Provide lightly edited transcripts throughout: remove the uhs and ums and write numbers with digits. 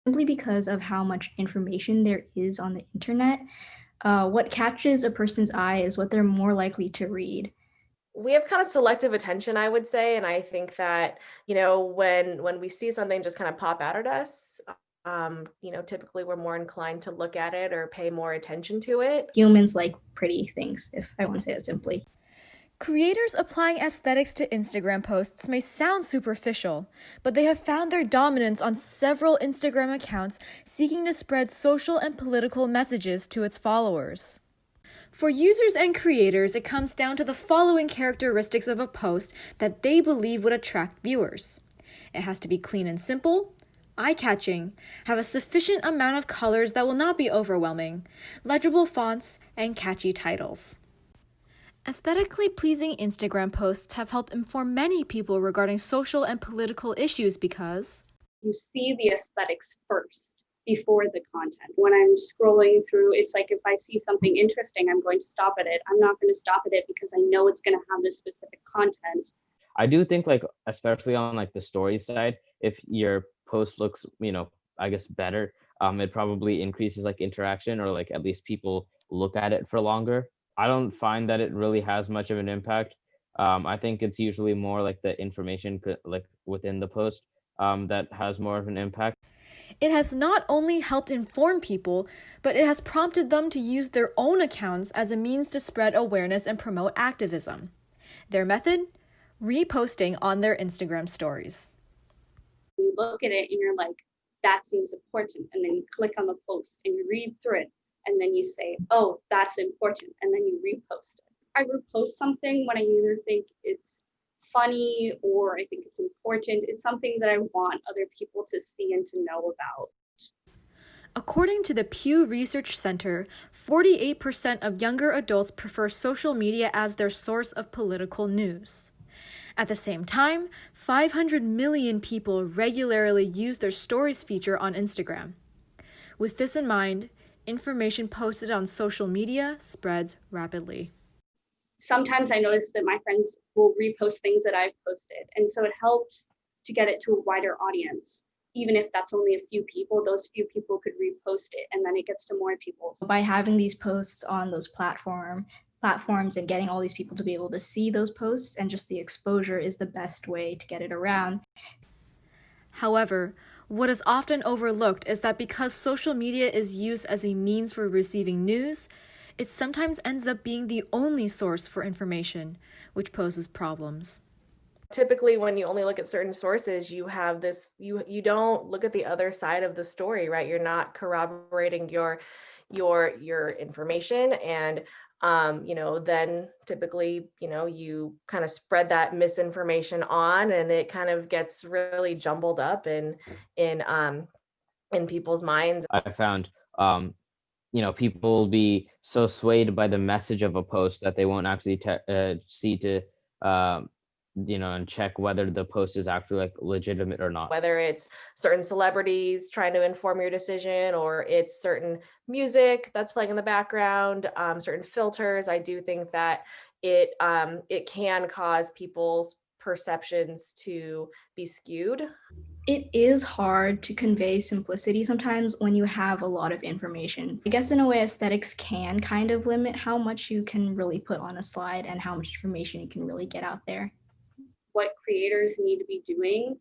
simply because of how much information there is on the internet. What catches a person's eye is what they're more likely to read. We have kind of selective attention, I would say, and I think that, when we see something just kind of pop out at us, typically we're more inclined to look at it or pay more attention to it. Humans like pretty things, if I want to say it simply. Creators applying aesthetics to Instagram posts may sound superficial, but they have found their dominance on several Instagram accounts seeking to spread social and political messages to its followers. For users and creators, it comes down to the following characteristics of a post that they believe would attract viewers. It has to be clean and simple, eye-catching, have a sufficient amount of colors that will not be overwhelming, legible fonts, and catchy titles. Aesthetically pleasing Instagram posts have helped inform many people regarding social and political issues because you see the aesthetics first before the content. When I'm scrolling through, it's like if I see something interesting, I'm going to stop at it. I'm not going to stop at it because I know it's going to have this specific content. I do think like, especially on like the story side, if your post looks, I guess better, it probably increases like interaction, or like at least people look at it for longer. I don't find that it really has much of an impact. I think it's usually more like the information like within the post that has more of an impact. it has not only helped inform people, but it has prompted them to use their own accounts as a means to spread awareness and promote activism. Their method? Reposting on their Instagram stories. You look at it and you're like, that seems important. And then you click on the post and you read through it. And then you say, oh, that's important. And then you repost it. I repost something when I either think it's funny or I think it's important. It's something that I want other people to see and to know about. According to the Pew Research Center, 48% of younger adults prefer social media as their source of political news. At the same time, 500 million people regularly use their stories feature on Instagram. With this in mind, information posted on social media spreads rapidly. Sometimes I notice that my friends will repost things that I've posted. And so it helps to get it to a wider audience. Even if that's only a few people, those few people could repost it and then it gets to more people. By having these posts on those platforms and getting all these people to be able to see those posts, and just the exposure is the best way to get it around. However, what is often overlooked is that because social media is used as a means for receiving news, it sometimes ends up being the only source for information, which poses problems. Typically, when you only look at certain sources, you have this, you don't look at the other side of the story, right? You're not corroborating your information, and then typically, you kind of spread that misinformation on, and it kind of gets really jumbled up in people's minds. I found people will be so swayed by the message of a post that they won't actually see to and check whether the post is actually like legitimate or not. Whether it's certain celebrities trying to inform your decision, or it's certain music that's playing in the background, certain filters, I do think that it can cause people's perceptions to be skewed. It is hard to convey simplicity sometimes when you have a lot of information. I guess in a way, aesthetics can kind of limit how much you can really put on a slide and how much information you can really get out there. What creators need to be doing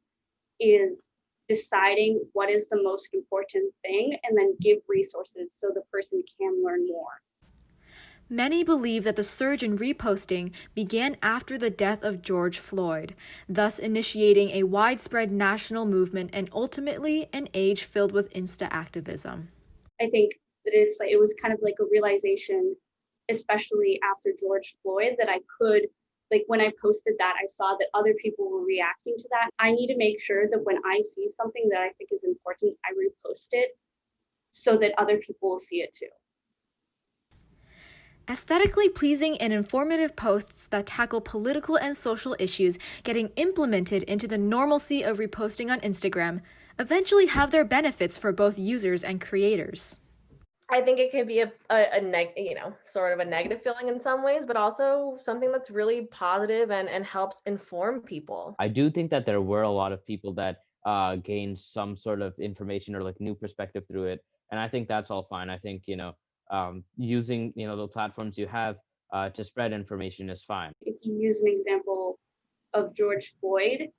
is deciding what is the most important thing and then give resources so the person can learn more. Many believe that the surge in reposting began after the death of George Floyd, thus initiating a widespread national movement and ultimately an age filled with Insta activism. I think that it was kind of like a realization, especially after George Floyd, that I could, like when I posted that, I saw that other people were reacting to that. I need to make sure that when I see something that I think is important, I repost it so that other people will see it too. Aesthetically pleasing and informative posts that tackle political and social issues getting implemented into the normalcy of reposting on Instagram eventually have their benefits for both users and creators. I think it can be sort of a negative feeling in some ways, but also something that's really positive and helps inform people. I do think that there were a lot of people that gain some sort of information or like new perspective through it. And I think that's all fine. I think, using, the platforms you have to spread information is fine. If you use an example of George Floyd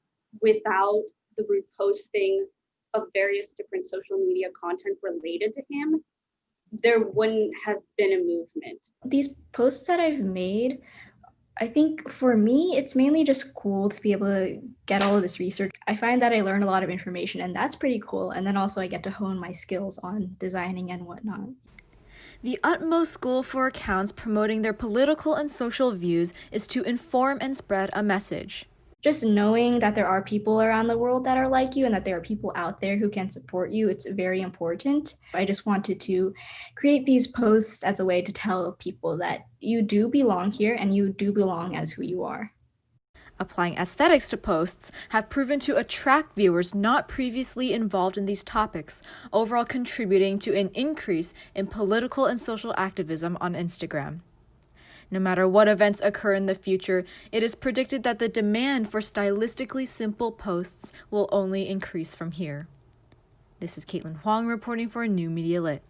without the reposting of various different social media content related to him, there wouldn't have been a movement. These posts that I've made, I think for me, it's mainly just cool to be able to get all of this research. I find that I learn a lot of information, and that's pretty cool. And then also I get to hone my skills on designing and whatnot. The utmost goal for accounts promoting their political and social views is to inform and spread a message. Just knowing that there are people around the world that are like you and that there are people out there who can support you, it's very important. I just wanted to create these posts as a way to tell people that you do belong here and you do belong as who you are. Applying aesthetics to posts have proven to attract viewers not previously involved in these topics, overall contributing to an increase in political and social activism on Instagram. No matter what events occur in the future, it is predicted that the demand for stylistically simple posts will only increase from here. This is Kaitlyn Huang reporting for New Media Lit.